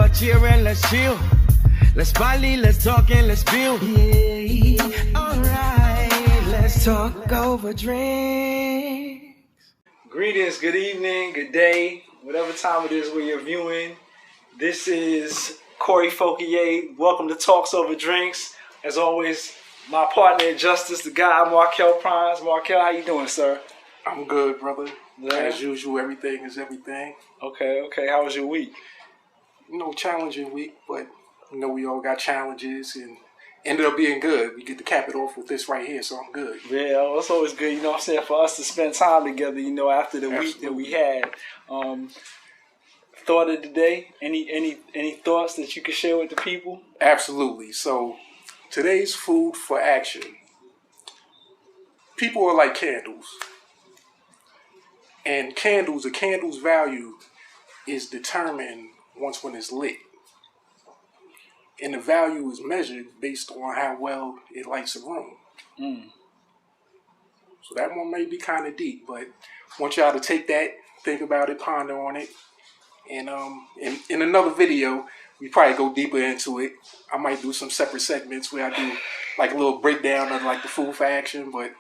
a cheer and let's chill. Let's party, let's talk and let's build. Yeah, alright, let's talk over drinks. Greetings, good evening, good day, whatever time it is where you're viewing. This is Corey Fauquier. Welcome to Talks Over Drinks. As always, my partner in justice, the guy Markel Prines. Markel, how you doing, sir? I'm good, brother. Yeah. As usual, everything is everything. Okay. How was your week? Challenging week, but we all got challenges and ended up being good. We get to cap it off with this right here, so I'm good. Yeah, it's always good, for us to spend time together, after the Absolutely. week that we had. Thought of the day? Any thoughts that you could share with the people? Absolutely. So, today's food for action. People are like candles. And a candle's value is determined once when it's lit. And the value is measured based on how well it lights a room. So that one may be kind of deep, but I want y'all to take that, think about it, ponder on it. And in another video, we probably go deeper into it. I might do some separate segments where I do like a little breakdown of like the food for action, but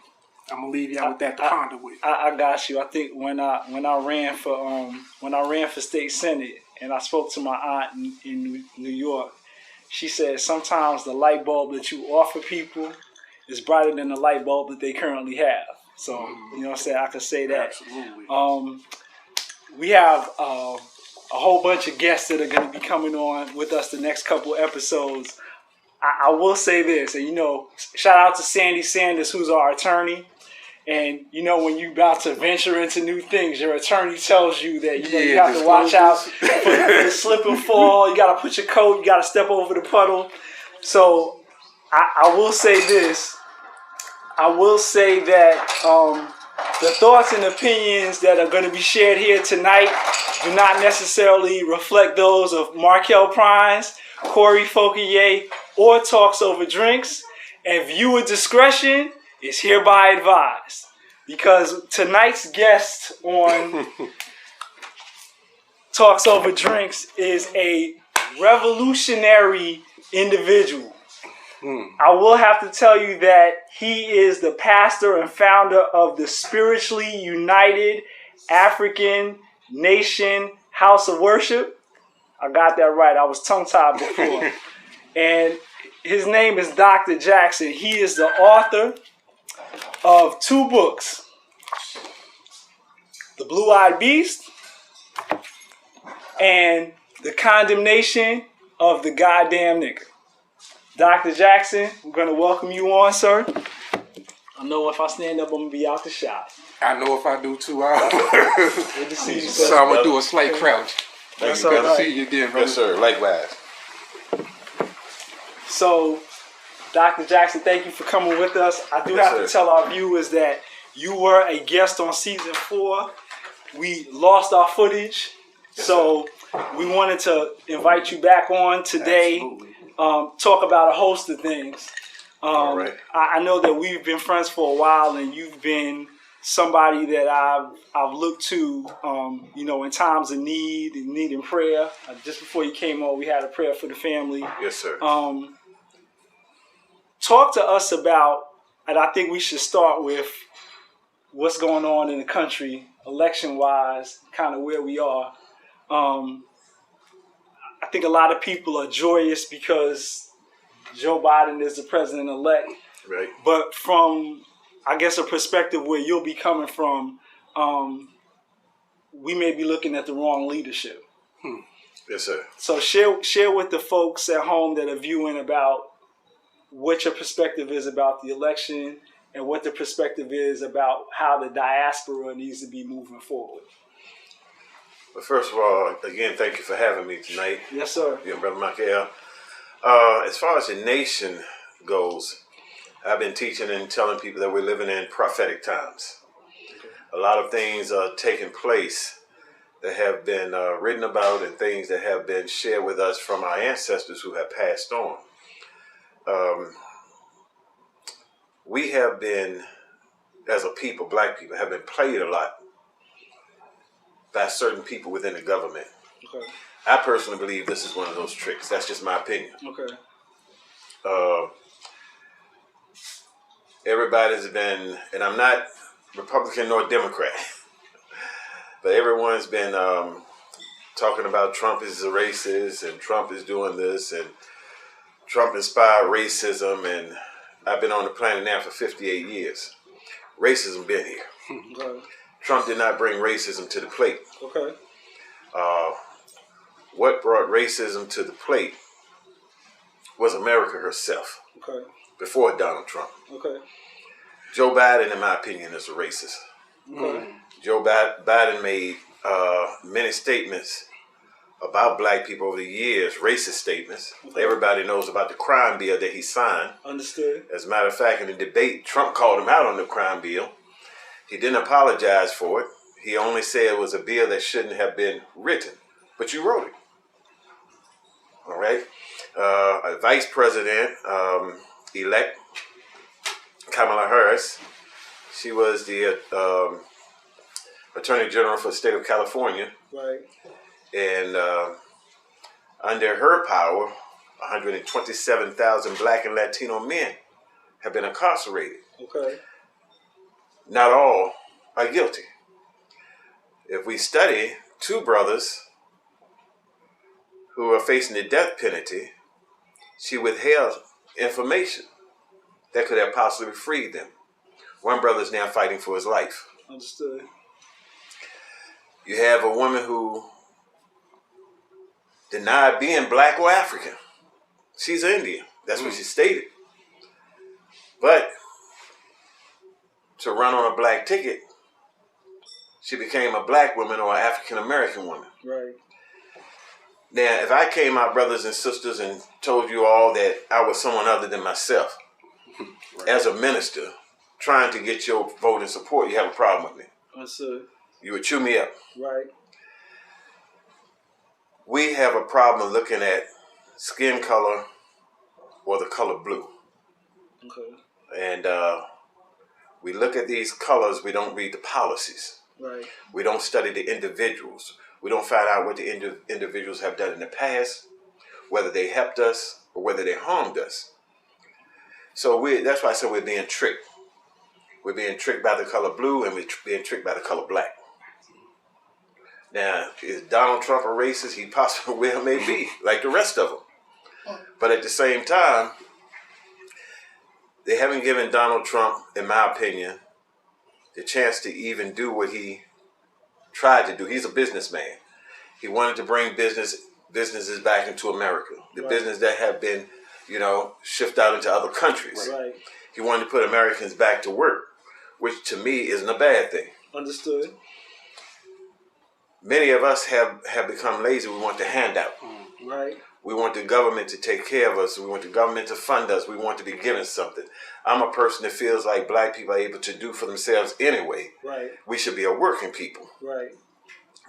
I'm gonna leave y'all with that to ponder with. I got you. I think when I ran for state senate and I spoke to my aunt in New York, she said sometimes the light bulb that you offer people is brighter than the light bulb that they currently have. So I could say that. Absolutely. We have a whole bunch of guests that are going to be coming on with us the next couple episodes. I will say this, and shout out to Sandy Sanders, who's our attorney. And when you're about to venture into new things, your attorney tells you that you have to watch out for the slip and fall. You got to put your coat. You got to step over the puddle. So I will say this. I will say that the thoughts and opinions that are going to be shared here tonight do not necessarily reflect those of Markel Prines, Corey Fauquier, or Talks Over Drinks. And viewer discretion is hereby advised, because tonight's guest on Talks Over Drinks is a revolutionary individual. I will have to tell you that he is the pastor and founder of the Spiritually United African Nation House of Worship. I got that right. I was tongue-tied before. And his name is Dr. Jackson. He is the author of 2 books, The Blue-Eyed Beast and The Condemnation of the Goddamn Nigger. Dr. Jackson, we're going to welcome you on, sir. I know if I stand up, I'm going to be out the shot. I know if I do too, Good to see you, sir. So I'm going to do a slight crouch. That's Good all to right. see you again, brother. Yes, sir. Likewise. So, Dr. Jackson, thank you for coming with us. I do have to tell our viewers that you were a guest on season 4. We lost our footage, so we wanted to invite you back on today. Absolutely. Talk about a host of things. All right. I know that we've been friends for a while, and you've been somebody that I've looked to, in times of need and needing prayer. Just before you came on, we had a prayer for the family. Yes, sir. Talk to us about, and I think we should start with what's going on in the country, election-wise, kind of where we are. I think a lot of people are joyous because Joe Biden is the president-elect. Right. But from, I guess, a perspective where you'll be coming from, we may be looking at the wrong leadership. Yes, sir. So share with the folks at home that are viewing about what your perspective is about the election and what the perspective is about how the diaspora needs to be moving forward. Well, first of all, again, thank you for having me tonight. Yes, sir. Yeah, Brother Michael. As far as the nation goes, I've been teaching and telling people that we're living in prophetic times. A lot of things are taking place that have been written about and things that have been shared with us from our ancestors who have passed on. We have been, as a people, black people, have been played a lot by certain people within the government. Okay. I personally believe this is one of those tricks. That's just my opinion. Okay. Everybody's been, and I'm not Republican nor Democrat, but everyone's been talking about Trump is a racist and Trump is doing this and Trump inspired racism, and I've been on the planet now for 58 years. Racism been here. Okay. Trump did not bring racism to the plate. Okay. What brought racism to the plate was America herself Okay. before Donald Trump. Okay. Joe Biden, in my opinion, is a racist. Okay. Joe Biden made many statements about black people over the years, racist statements. Okay. Everybody knows about the crime bill that he signed. Understood. As a matter of fact, in the debate, Trump called him out on the crime bill. He didn't apologize for it. He only said it was a bill that shouldn't have been written. But you wrote it. All right? Vice President elect Kamala Harris, she was the Attorney General for the state of California. Right. And under her power, 127,000 black and Latino men have been incarcerated. Okay. Not all are guilty. If we study two brothers who are facing the death penalty, she withheld information that could have possibly freed them. One brother is now fighting for his life. Understood. You have a woman who denied being black or African. She's Indian. That's what she stated. But to run on a black ticket, she became a black woman or an African American woman. Right. Now, if I came out, brothers and sisters, and told you all that I was someone other than myself, as a minister, trying to get your vote and support, you have a problem with me. Understood. You would chew me up. Right. We have a problem looking at skin color or the color blue. Okay. And we look at these colors, we don't read the policies. Right. We don't study the individuals. We don't find out what the individuals have done in the past, whether they helped us or whether they harmed us. So that's why I said we're being tricked. We're being tricked by the color blue and we're being tricked by the color black. Now, is Donald Trump a racist? He possibly well may be, like the rest of them. But at the same time, they haven't given Donald Trump, in my opinion, the chance to even do what he tried to do. He's a businessman. He wanted to bring businesses back into America. The business that have been, shipped out into other countries. Right. He wanted to put Americans back to work, which to me isn't a bad thing. Understood. Many of us have become lazy. We want the handout. Right. We want the government to take care of us. We want the government to fund us. We want to be given something. I'm a person that feels like black people are able to do for themselves anyway. Right. We should be a working people. Right.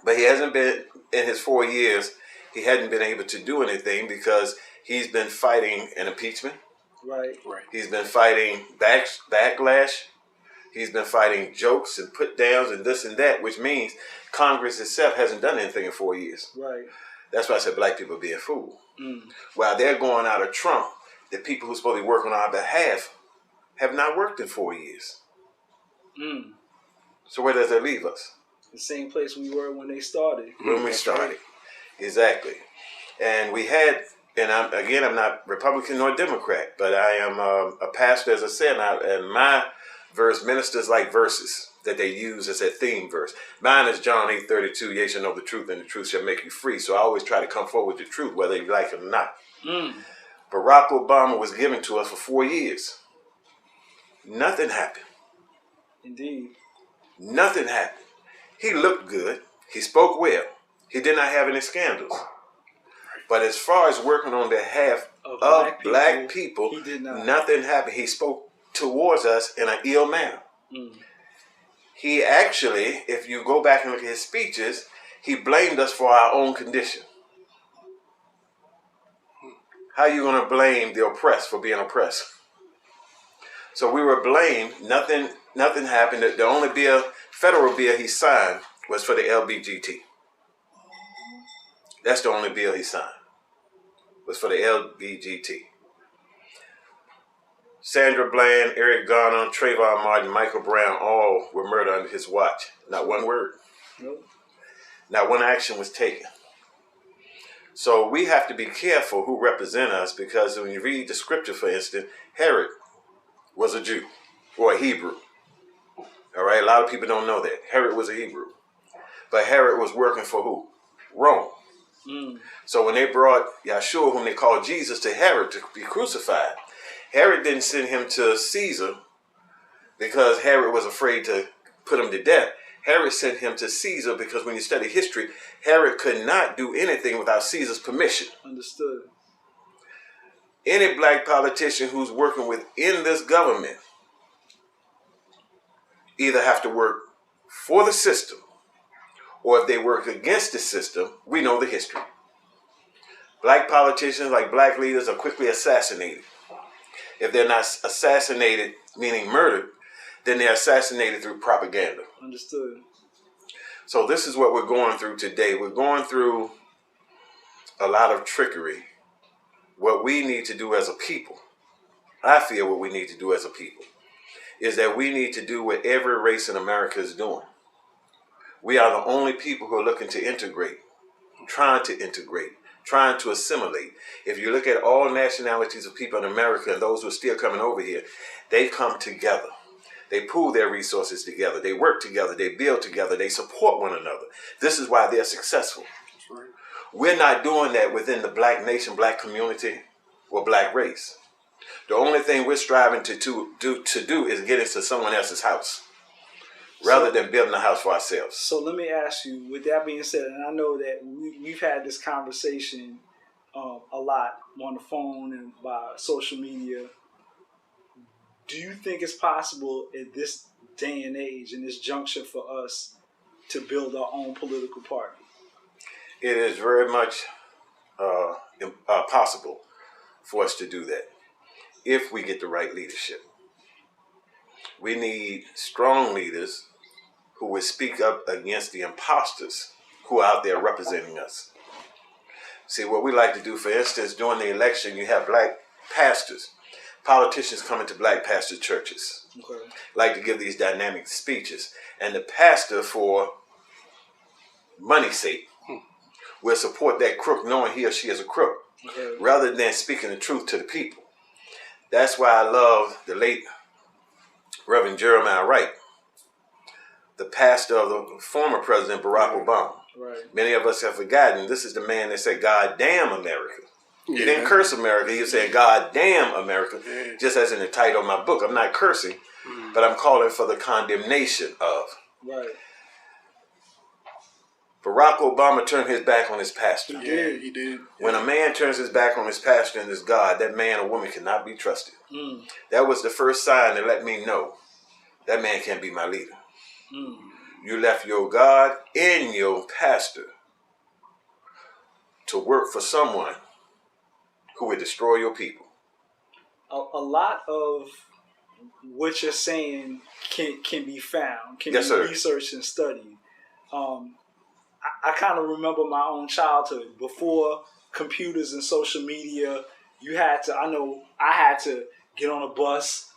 But he hasn't been, in his 4 years, he hadn't been able to do anything because he's been fighting an impeachment. Right. Right. He's been fighting backlash. He's been fighting jokes and put downs and this and that, which means Congress itself hasn't done anything in 4 years. Right. That's why I said black people are being fooled. While they're going out of Trump, the people who's supposed to be working on our behalf have not worked in 4 years. So where does that leave us? The same place we were when they started. When we started. Exactly. And we had, and I'm not Republican nor Democrat, but I am a pastor, as I said, and my verse, ministers like verses that they use as a theme verse. Mine is John 8:32, ye shall know the truth, and the truth shall make you free. So I always try to come forward with the truth, whether you like it or not. Barack Obama was given to us for 4 years. Nothing happened. Indeed. Nothing happened. He looked good. He spoke well. He did not have any scandals. But as far as working on behalf of black people, he did not. Nothing happened. He spoke towards us in an ill manner. He actually, if you go back and look at his speeches, he blamed us for our own condition. How are you going to blame the oppressed for being oppressed? So we were blamed. Nothing happened. The only federal bill he signed was for the LBGT. That's the only bill he signed. Was for the LBGT. Sandra Bland, Eric Garner, Trayvon Martin, Michael Brown, all were murdered under his watch. Not one word. Nope. Not one action was taken. So we have to be careful who represent us, because when you read the scripture, for instance, Herod was a Jew or a Hebrew. All right, a lot of people don't know that. Herod was a Hebrew. But Herod was working for who? Rome. So when they brought Yahshua, whom they called Jesus, to Herod to be crucified, Herod didn't send him to Caesar because Herod was afraid to put him to death. Herod sent him to Caesar because when you study history, Herod could not do anything without Caesar's permission. Understood. Any black politician who's working within this government either have to work for the system, or if they work against the system, we know the history. Black politicians, like black leaders, are quickly assassinated. If they're not assassinated, meaning murdered, then they're assassinated through propaganda. Understood. So this is what we're going through today. We're going through a lot of trickery. What we need to do as a people, I feel what we need to do as a people, is that we need to do what every race in America is doing. We are the only people who are looking to integrate, trying to assimilate. If you look at all nationalities of people in America and those who are still coming over here, they come together. They pool their resources together. They work together. They build together. They support one another. This is why they're successful. Right. We're not doing that within the black nation, black community, or black race. The only thing we're striving to do is get into someone else's house, rather than building a house for ourselves. So let me ask you, with that being said, and I know that we've had this conversation a lot on the phone and by social media. Do you think it's possible at this day and age, in this juncture, for us to build our own political party? It is very much possible for us to do that if we get the right leadership. We need strong leaders who would speak up against the imposters who are out there representing us. See, what we like to do, for instance, during the election, you have black pastors. Politicians come into black pastor churches, like to give these dynamic speeches. And the pastor, for money's sake, will support that crook knowing he or she is a crook, rather than speaking the truth to the people. That's why I love the late Reverend Jeremiah Wright, the pastor of the former President Barack Obama. Right. Many of us have forgotten this is the man that said, "God damn America." He didn't curse America. He was saying, "God damn America," just as in the title of my book. I'm not cursing, but I'm calling for the condemnation of. Right. Barack Obama turned his back on his pastor. Yeah, he did. When a man turns his back on his pastor and his God, that man or woman cannot be trusted. That was the first sign that let me know that man can't be my leader. You left your God and your pastor to work for someone who would destroy your people. A lot of what you're saying can be found, can be researched and studied. I kind of remember my own childhood. Before computers and social media, I had to get on a bus.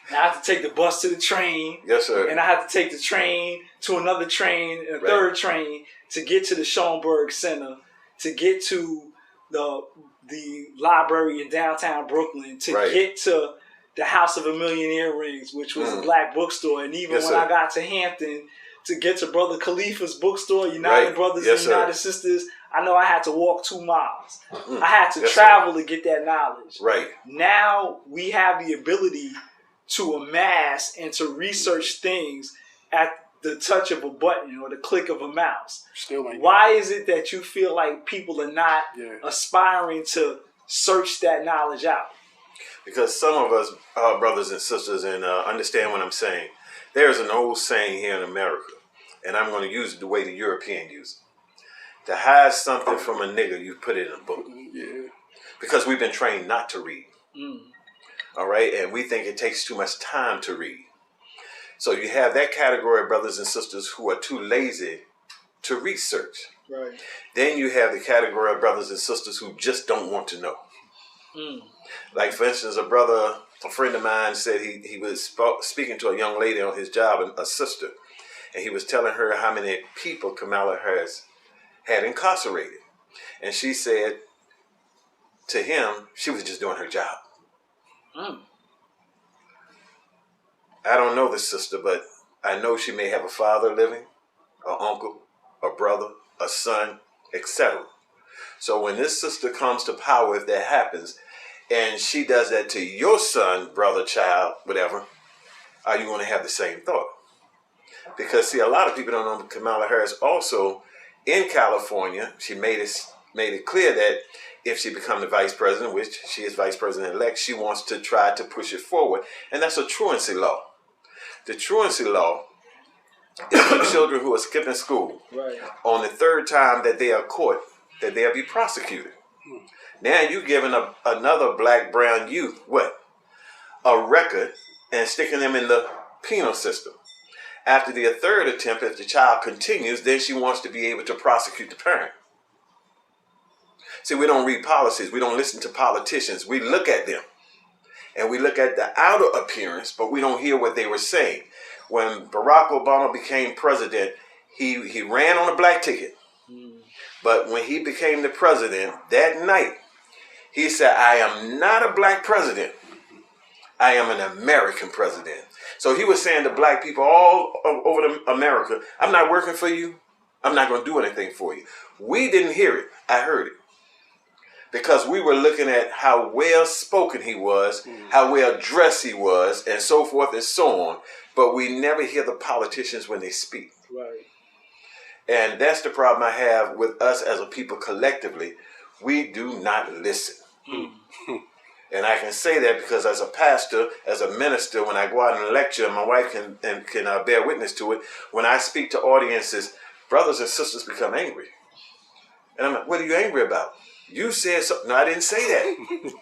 And I had to take the bus to the train. Yes, sir. And I had to take the train to another train, and a third train, to get to the Schoenberg Center, to get to the library in downtown Brooklyn, to get to the House of a Million Earrings, which was a black bookstore. And even when I got to Hampton, to get to Brother Khalifa's bookstore, United Brothers and United Sisters, I know I had to walk 2 miles. I had to travel to get that knowledge. Right. Now we have the ability to amass and to research things at the touch of a button or the click of a mouse. Why is it that you feel like people are not aspiring to search that knowledge out? Because some of us, brothers and sisters, and understand what I'm saying, there's an old saying here in America, and I'm going to use it the way the European use it. To hide something from a nigger, you put it in a book. Yeah. Because we've been trained not to read. All right? And we think it takes too much time to read. So you have that category of brothers and sisters who are too lazy to research. Right. Then you have the category of brothers and sisters who just don't want to know. Like, for instance, a friend of mine said he was speaking to a young lady on his job, a sister, and he was telling her how many people Kamala Harris had incarcerated. And she said to him, she was just doing her job. I don't know this sister, but I know she may have a father living, an uncle, a brother, a son, etc. So when this sister comes to power, if that happens, and she does that to your son, brother, child, whatever, are you going to have the same thought? Because, see, a lot of people don't know Kamala Harris also, in California, she made it clear that if she becomes the vice president, which she is vice president-elect, she wants to try to push it forward. And that's a truancy law. The truancy law is for children who are skipping school. Right. On the third time that they are caught, that they'll be prosecuted. Now you're giving another black, brown youth, what? A record and sticking them in the penal system. After the third attempt, if the child continues, then she wants to be able to prosecute the parent. See, we don't read policies. We don't listen to politicians. We look at them. And we look at the outer appearance, but we don't hear what they were saying. When Barack Obama became president, he ran on a black ticket. But when he became the president, that night, he said, I am not a black president. I am an American president. So he was saying to black people all over America, I'm not working for you. I'm not going to do anything for you. We didn't hear it. I heard it. Because we were looking at how well spoken he was, how well dressed he was, and so forth and so on. But we never hear the politicians when they speak. Right. And that's the problem I have with us as a people collectively. We do not listen. And I can say that because as a pastor, as a minister, when I go out and lecture, my wife can bear witness to it, when I speak to audiences, brothers and sisters become angry. And I'm like, what are you angry about? You said something. No, I didn't say that.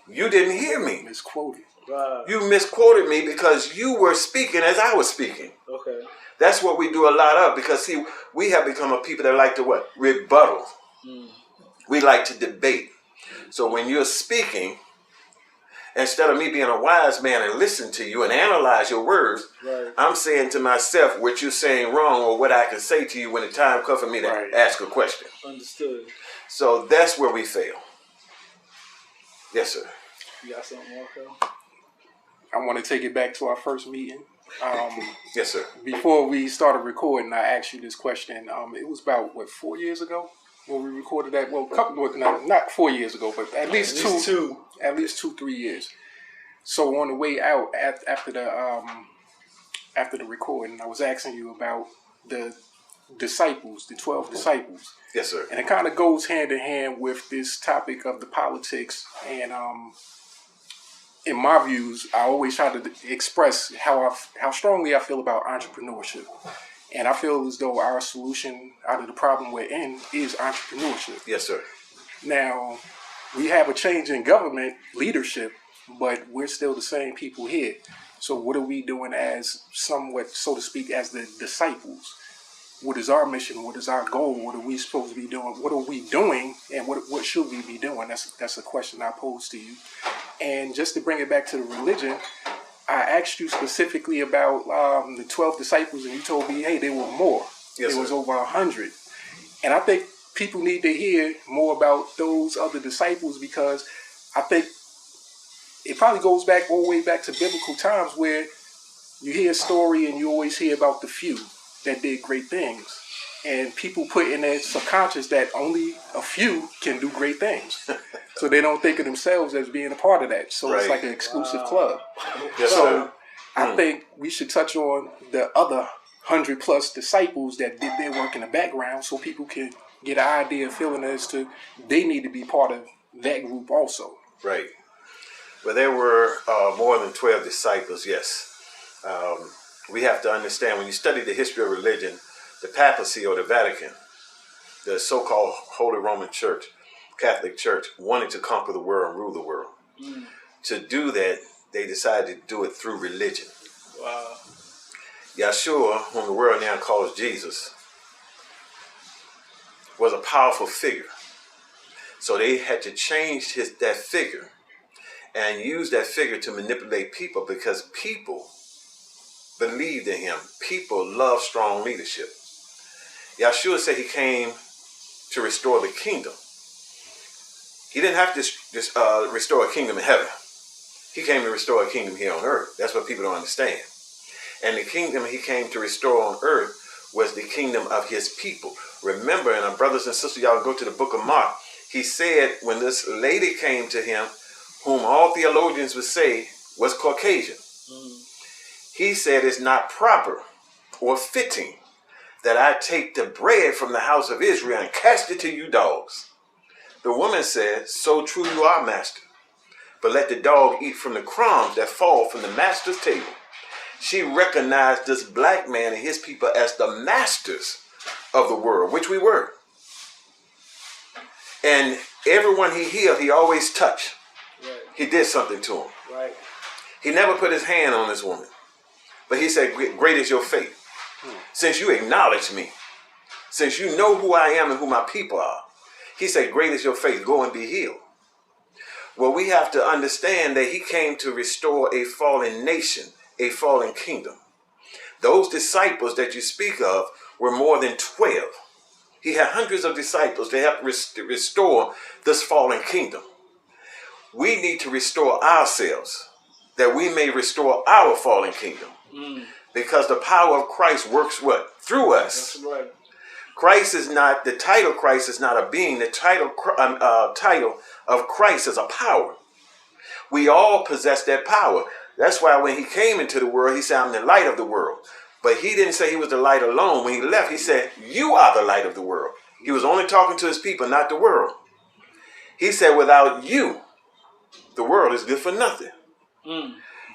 You didn't hear me. Misquoted. You misquoted me because you were speaking as I was speaking. Okay. That's what we do a lot of because, see, we have become a people that like to what? Rebuttal. We like to debate. So when you're speaking, instead of me being a wise man and listen to you and analyze your words, right, I'm saying to myself what you're saying wrong or what I can say to you when the time comes for me to ask a question. Understood. So that's where we fail. Yes, sir. You got something, Marco? I want to take it back to our first meeting. Yes, sir. Before we started recording, I asked you this question. It was about, 4 years ago when we recorded that? Well, not 4 years ago, but at least 3 years. So on the way out after the recording, I was asking you about the disciples, the 12 disciples. Yes, sir. And it kind of goes hand in hand with this topic of the politics. And in my views, I always try to express how strongly I feel about entrepreneurship. And I feel as though our solution out of the problem we're in is entrepreneurship. Yes, sir. Now, we have a change in government leadership, but we're still the same people here. So what are we doing as somewhat, so to speak, as the disciples? What is our mission? What is our goal? What are we supposed to be doing? What are we doing? And what should we be doing? That's a question I pose to you. And just to bring it back to the religion, I asked you specifically about the 12 disciples, and you told me, hey, there were more. Yes, there was sir. over 100. And I think people need to hear more about those other disciples because I think it probably goes back all the way back to biblical times where you hear a story and you always hear about the few that did great things. And people put in their subconscious that only a few can do great things. So they don't think of themselves as being a part of that. So it's like an exclusive club. Yes, So sir. I think we should touch on the other 100+ disciples that did their work in the background so people can get an idea, feeling as to they need to be part of that group also. Right. Well, there were more than 12 disciples, yes. We have to understand, when you study the history of religion, the papacy or the Vatican, the so-called Holy Roman Church, Catholic Church, wanted to conquer the world and rule the world. To do that, they decided to do it through religion. Wow. Yeshua, whom the world now calls Jesus, was a powerful figure. So they had to change that figure and use that figure to manipulate people, because people believed in him. People love strong leadership. Yahshua said he came to restore the kingdom. He didn't have to restore a kingdom in heaven. He came to restore a kingdom here on earth. That's what people don't understand. And the kingdom he came to restore on earth was the kingdom of his people. Remember, and our brothers and sisters, y'all go to the book of Mark. He said when this lady came to him, whom all theologians would say was Caucasian, he said, it's not proper or fitting that I take the bread from the house of Israel and cast it to you dogs. The woman said, so true you are, master. But let the dog eat from the crumbs that fall from the master's table. She recognized this black man and his people as the masters of the world, which we were. And everyone he healed, he always touched. Right. He did something to him. Right. He never put his hand on this woman. But he said, great is your faith. Since you acknowledge me, since you know who I am and who my people are, he said, great is your faith, go and be healed. Well, we have to understand that he came to restore a fallen nation, a fallen kingdom. Those disciples that you speak of were more than 12. He had hundreds of disciples to help restore this fallen kingdom. We need to restore ourselves, that we may restore our fallen kingdom. Because the power of Christ works what? Through us. That's right. Christ is not, the title Christ is not a being. The title of Christ is a power. We all possess that power. That's why when he came into the world, he said, I'm the light of the world. But he didn't say he was the light alone. When he left, he said, you are the light of the world. He was only talking to his people, not the world. He said, without you, the world is good for nothing.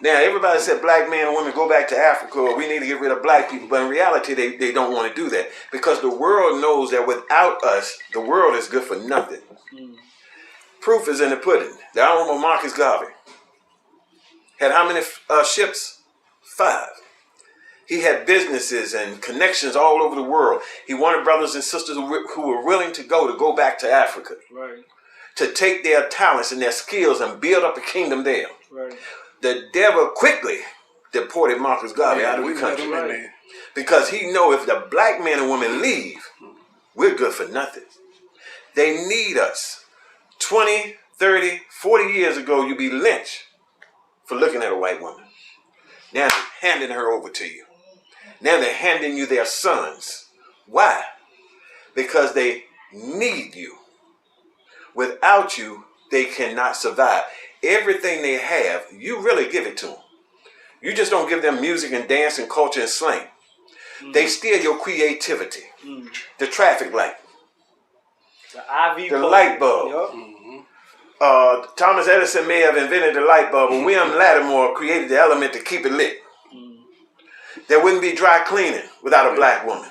Now, everybody said black men and women go back to Africa, or we need to get rid of black people. But in reality, they don't want to do that, because the world knows that without us, the world is good for nothing. Proof is in the pudding. The Honorable Marcus Garvey had how many ships? 5. He had businesses and connections all over the world. He wanted brothers and sisters who were willing to go back to Africa. Right. To take their talents and their skills and build up a kingdom there. Right. The devil quickly deported Marcus Garvey out of the country. Right. Because he know if the black men and women leave, we're good for nothing. They need us. 20, 30, 40 years ago, you'd be lynched for looking at a white woman. Now they're handing her over to you. Now they're handing you their sons. Why? Because they need you. Without you, they cannot survive. Everything they have, you really give it to them. You just don't give them music and dance and culture and slang. They steal your creativity. The traffic light. The light bulb. Yep. Thomas Edison may have invented the light bulb, but William Lattimore created the element to keep it lit. There wouldn't be dry cleaning without a black woman.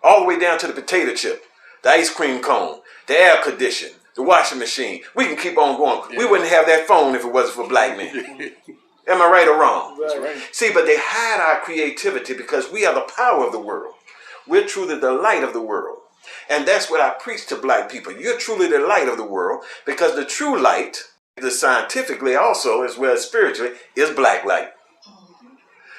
All the way down to the potato chip, the ice cream cone, the air conditioner, the washing machine. We can keep on going. Yeah. We wouldn't have that phone if it wasn't for black men. Am I right or wrong? That's right. See, but they hide our creativity because we are the power of the world. We're truly the light of the world. And that's what I preach to black people. You're truly the light of the world, because the true light, the scientifically also as well as spiritually, is black light.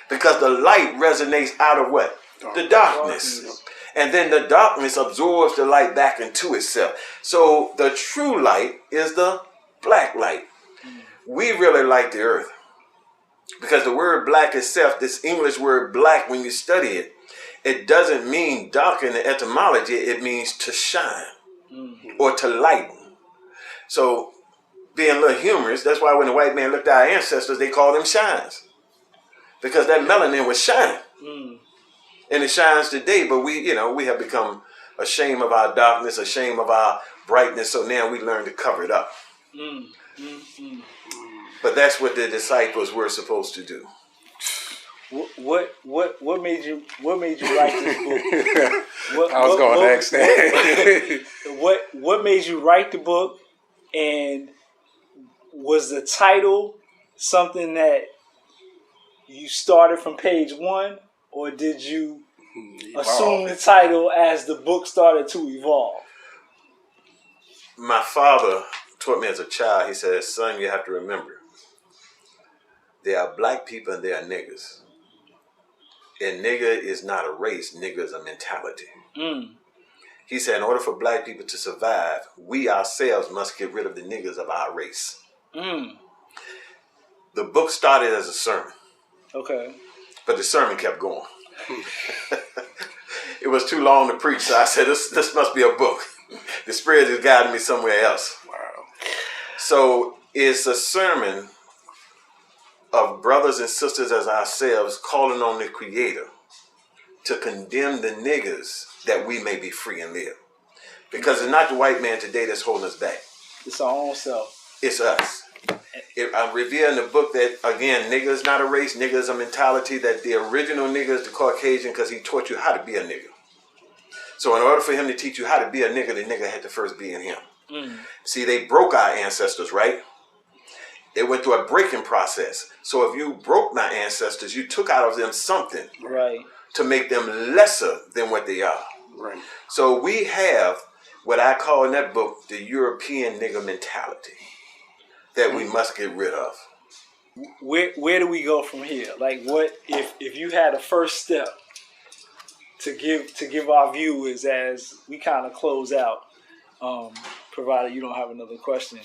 Because the light resonates out of what? The darkness. And then the darkness absorbs the light back into itself. So the true light is the black light. We really like the earth. Because the word black itself, this English word black, when you study it, it doesn't mean dark in the etymology. It means to shine or to lighten. So being a little humorous, that's why when the white man looked at our ancestors, they called them shines. Because that melanin was shining. And it shines today, but we have become ashamed of our darkness, ashamed of our brightness, so now we learn to cover it up. But that's what the disciples were supposed to do. What made you write this book? I was going to ask that. What made you write the book, and was the title something that you started from page 1? Or did you assume the title as the book started to evolve? my father taught me as a child. He said, son, you have to remember, there are black people and there are niggers. And nigger is not a race, nigger is a mentality. He said, in order for black people to survive, we ourselves must get rid of the niggers of our race. The book started as a sermon. Okay. But the sermon kept going. It was too long to preach, so I said, this must be a book. The Spirit is guiding me somewhere else. Wow. So it's a sermon of brothers and sisters as ourselves calling on the Creator to condemn the niggers that we may be free and live. Because it's not the white man today that's holding us back. It's our own self. It's us. I reveal in the book that, again, nigger is not a race, nigger is a mentality, that the original nigger is the Caucasian because he taught you how to be a nigger. So in order for him to teach you how to be a nigger, the nigger had to first be in him. See, they broke our ancestors, right? It went through a breaking process. So if you broke my ancestors, you took out of them something to make them lesser than what they are. Right. So we have what I call in that book the European nigger mentality that we must get rid of. Where do we go from here? Like, what if you had a first step to give our viewers as we kind of close out, provided you don't have another question?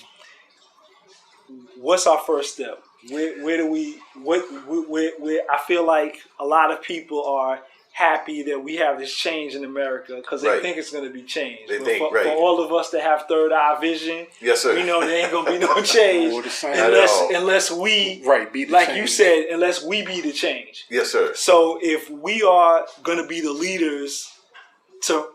What's our first step? Where do we? I feel like a lot of people are happy that we have this change in America because they think it's going to be changed. For all of us that have third eye vision, yes, sir, we know there ain't going to be no change unless we, be the like change. you said, unless we be the change. Yes, sir. So if we are going to be the leaders to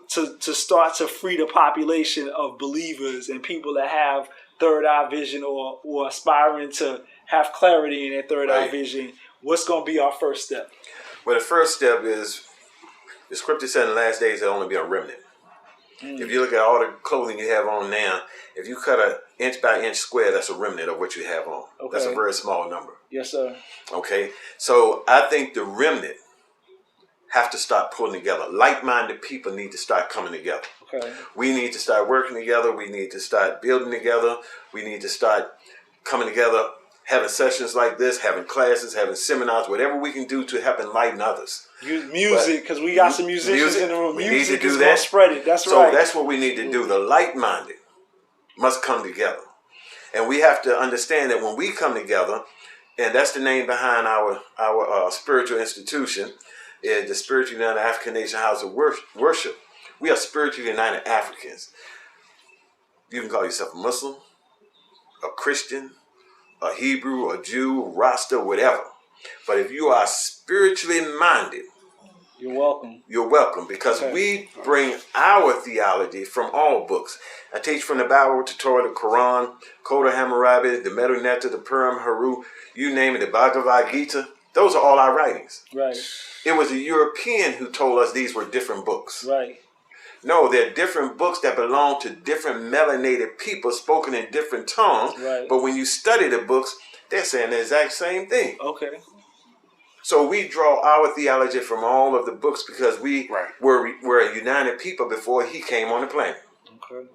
start to free the population of believers and people that have third eye vision or aspiring to have clarity in their third eye vision, what's going to be our first step? Well, the first step is, the scripture said in the last days there'll only be a remnant. If you look at all the clothing you have on now, if you cut an inch by inch square, that's a remnant of what you have on. Okay. That's a very small number. Yes, sir. Okay, so I think the remnant have to start pulling together. Like-minded people need to start coming together. Okay. We need to start working together. We need to start building together. We need to start coming together, having sessions like this, having classes, having seminars, whatever we can do to help enlighten others. Use music, because we got some musicians in the room. We Music need to do is that. going to spread it. That's so right. So that's what we need to do. The like-minded must come together. And we have to understand that when we come together, and that's the name behind our spiritual institution, is the Spiritual United African Nation House of Worship. We are spiritually united Africans. You can call yourself a Muslim, a Christian, a Hebrew, a Jew, Rasta, whatever. But if you are spiritually minded, you're welcome. You're welcome, because we bring our theology from all books. I teach from the Bible to Torah, the Quran, Code of Hammurabi, the Medu Neter, the Purim, Haru, you name it, the Bhagavad Gita. Those are all our writings. Right. It was a European who told us these were different books. Right. No, they're different books that belong to different melanated people spoken in different tongues. Right. But when you study the books, they're saying the exact same thing. Okay. So we draw our theology from all of the books because we were a united people before he came on the planet. Okay.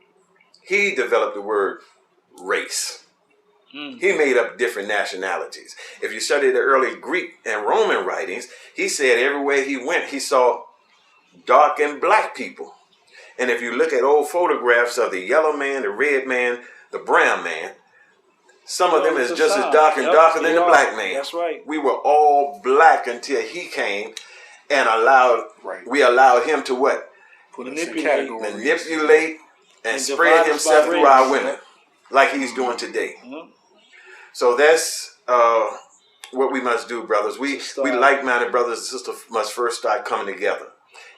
He developed the word race. He made up different nationalities. If you study the early Greek and Roman writings, he said everywhere he went, he saw dark and black people. And if you look at old photographs of the yellow man, the red man, the brown man, some of them is just as dark and darker than the black man. That's right. We were all black until he came and we allowed him to what? Manipulate and spread himself through our women like he's doing today. So that's what we must do, brothers. We like-minded brothers and sisters must first start coming together.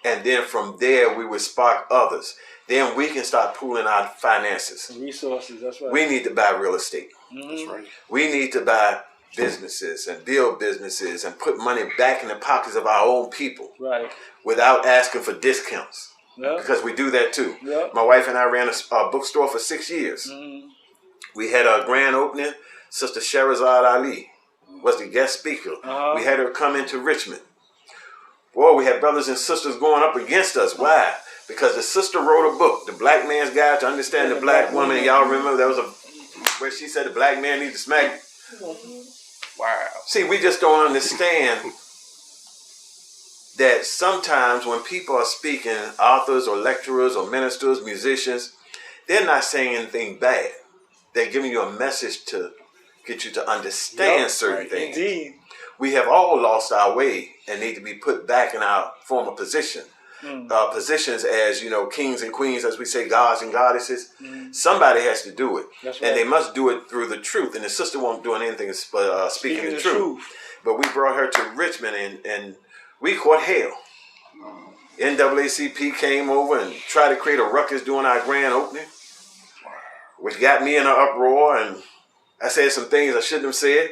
And then from there, we would spark others. Then we can start pooling our finances. Resources, that's right. We need to buy real estate. That's right. We need to buy businesses and build businesses and put money back in the pockets of our own people. Right. Without asking for discounts. Yep. Because we do that too. Yep. My wife and I ran a bookstore for 6 years. We had a grand opening. Sister Sherazad Ali was the guest speaker. We had her come into Richmond. Boy, we had brothers and sisters going up against us. Why? Because the sister wrote a book, The Black Man's Guide to Understand the Black Woman. Y'all remember there was where she said the black man needs to smack. Wow. See, we just don't understand that sometimes when people are speaking, authors or lecturers or ministers, musicians, they're not saying anything bad. They're giving you a message to get you to understand certain things. Indeed. We have all lost our way and need to be put back in our former position. Positions as, kings and queens, as we say, gods and goddesses. Somebody has to do it. That's and right. they must do it through the truth. And the sister won't do anything but speaking the truth. But we brought her to Richmond and we caught hell. NAACP came over and tried to create a ruckus during our grand opening, which got me in an uproar, and I said some things I shouldn't have said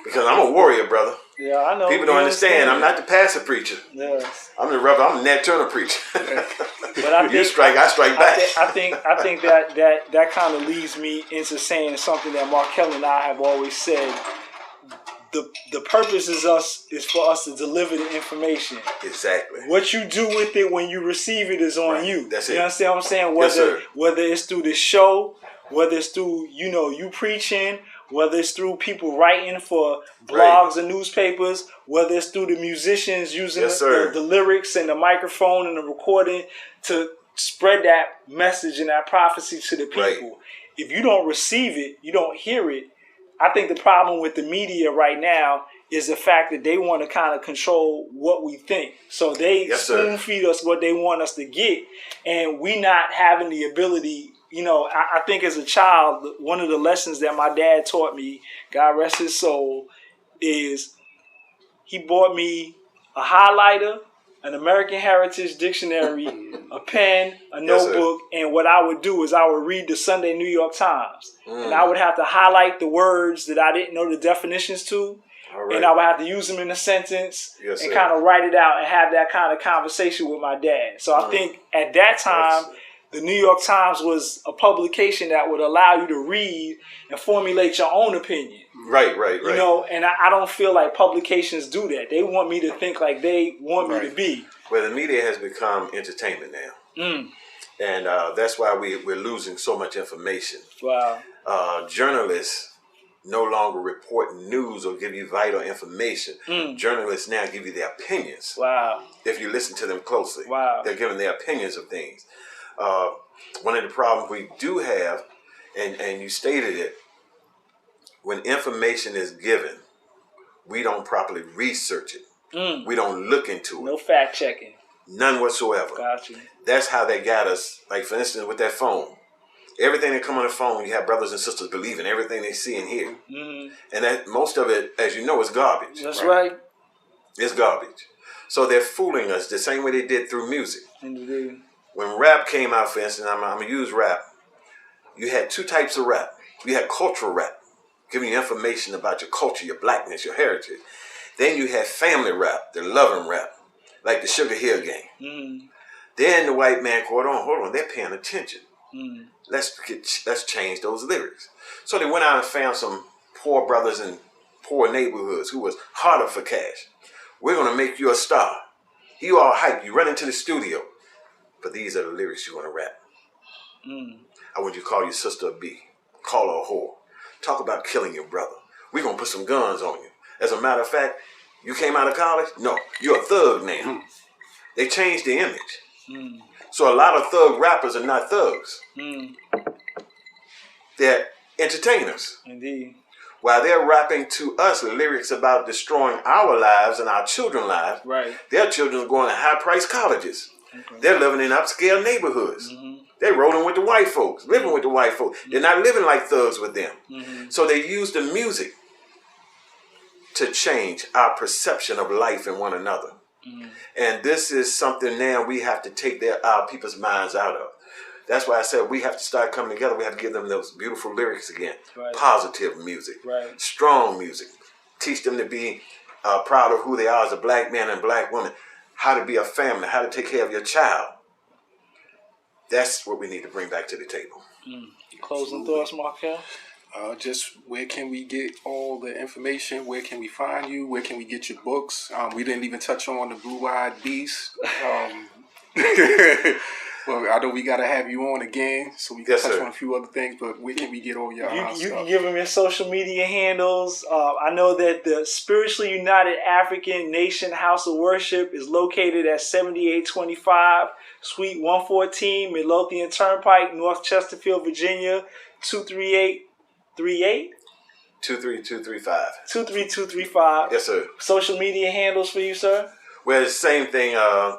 because I'm a warrior, brother. Yeah, I know. People don't understand. I'm not the passive preacher. Yes. I'm the rebel. I'm the Nat Turner preacher. But I You think, strike, I strike back. I think that kind of leads me into saying something that Markel and I have always said. The purpose is for us to deliver the information. Exactly. What you do with it when you receive it is on Right. you. That's you it. understand what I'm saying? Yes, sir. Whether it's through the show, whether it's through you preaching, whether it's through people writing for blogs and newspapers, whether it's through the musicians using Yes, sir. the lyrics and the microphone and the recording to spread that message and that prophecy to the people. Right. If you don't receive it, you don't hear it. I think the problem with the media right now is the fact that they want to kind of control what we think. So they Yes, sir. spoon feed us what they want us to get, and we not having the ability. I think as a child, one of the lessons that my dad taught me, God rest his soul, is he bought me a highlighter, an American Heritage Dictionary, a pen, a Yes, sir. notebook, and what I would do is I would read the Sunday New York Times. And I would have to highlight the words that I didn't know the definitions to. All right. And I would have to use them in a sentence Yes, and sir. kind of write it out and have that kind of conversation with my dad. So I think at that time, the New York Times was a publication that would allow you to read and formulate your own opinion. Right. And I don't feel like publications do that. They want me to think like they want me to be. Well, the media has become entertainment now. And that's why we're losing so much information. Wow. Journalists no longer report news or give you vital information. Journalists now give you their opinions. Wow. If you listen to them closely. Wow. They're giving their opinions of things. One of the problems we do have, and you stated it, when information is given, we don't properly research it. We don't look into it. No fact checking. None whatsoever. Got you. That's how they got us. Like, for instance, with that phone. Everything that come on the phone, you have brothers and sisters believing everything they see and hear. And that most of it, as you know, is garbage. That's right. It's garbage. So they're fooling us the same way they did through music. Indeed. When rap came out, for instance, I'm going to use rap. You had two types of rap. You had cultural rap, giving you information about your culture, your blackness, your heritage. Then you had family rap, the loving rap, like the Sugar Hill Gang. Then the white man caught on, hold on, they're paying attention. Let's change those lyrics. So they went out and found some poor brothers in poor neighborhoods who was harder for cash. We're going to make you a star. You all hype. You run into the studio. But these are the lyrics you want to rap. I want you to call your sister a B. Call her a whore. Talk about killing your brother. We're going to put some guns on you. As a matter of fact, you came out of college? No, you're a thug now. They changed the image. So a lot of thug rappers are not thugs. They're entertainers. Indeed. While they're rapping to us lyrics about destroying our lives and our children's lives, Right. their children are going to high-priced colleges. They're living in upscale neighborhoods. They're rolling with the white folks, living with the white folks. They're not living like thugs with them. So they use the music to change our perception of life and one another. And this is something now we have to take our people's minds out of. That's why I said we have to start coming together. We have to give them those beautiful lyrics again. Right. Positive music. Right. Strong music. Teach them to be proud of who they are as a black man and black woman. How to be a family. How to take care of your child. That's what we need to bring back to the table. Closing thoughts, Markel? Just where can we get all the information? Where can we find you? Where can we get your books? We didn't even touch on the Blue Eyed Beast. Well, I know we gotta have you on again, so we can Yes, touch sir. on a few other things. But where can we get all your You stuff? can give them your social media handles. I know that the Spiritually United African Nation House of Worship is located at 7825 Suite 114 Midlothian Turnpike, North Chesterfield, Virginia 23838. 23235. 23235. Yes, sir. Social media handles for you, sir? Well, it's the same thing.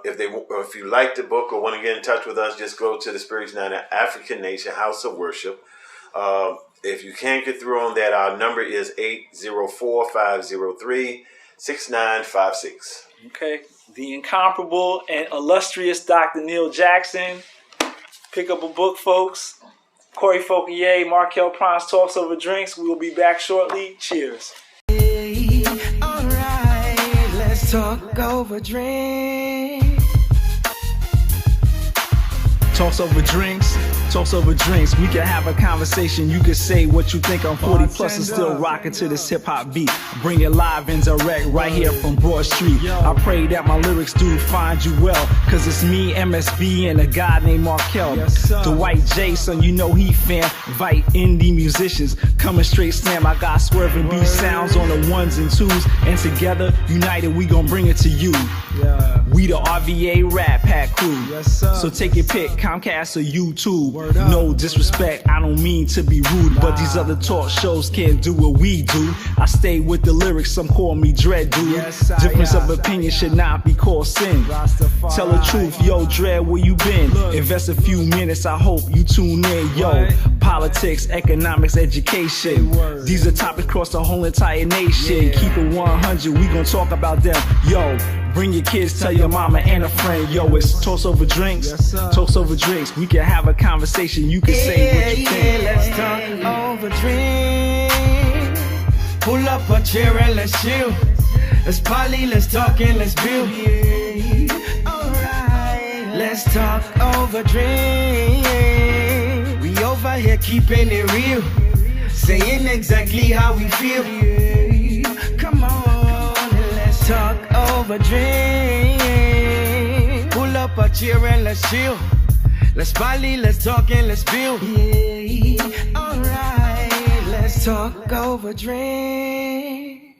If you like the book or want to get in touch with us, just go to the Spiritually United African Nation House of Worship. If you can't get through on that, our number is 804-503-6956. Okay. The incomparable and illustrious Dr. Neil Jackson. Pick up a book, folks. Corey Fauquier, Markel Prance Talks Over Drinks. We will be back shortly. Cheers. Alright, let's talk over drink. Talks over drinks. Talks over drinks. We can have a conversation. You can say what you think. I'm 40 plus and still rocking to this hip hop beat. Bring it live and direct right here from Broad Street. I pray that my lyrics do find you well. Cause it's me, MSB, and a guy named Markel. The White Jason, you know he fan. Invite indie musicians. Coming straight slam. I got swerving beat sounds on the ones and twos. And together, united, we gon' bring it to you. We the RVA Rap Pack crew. So take your pick, Comcast or YouTube. No disrespect, I don't mean to be rude, but these other talk shows can't do what we do. I stay with the lyrics, some call me Dread Dude. Difference of opinion should not be called sin. Tell the truth, yo Dread, where you been? Invest a few minutes, I hope you tune in, yo. Politics, economics, education. These are topics across the whole entire nation. Keep it 100, we gon' talk about them, yo. Bring your kids, tell your mama and a friend, yo, it's Toast Over Drinks. Toast Over Drinks. We can have a conversation. You can say what you think. Let's talk over drink. Pull up a chair and let's chill. Let's party, let's talk and let's build. Alright, let's talk over drink. We over here keeping it real, saying exactly how we feel. Come on, let's talk over drink. Pull up a chair and let's chill. Let's party, let's talk and let's build. Alright, let's talk over drink.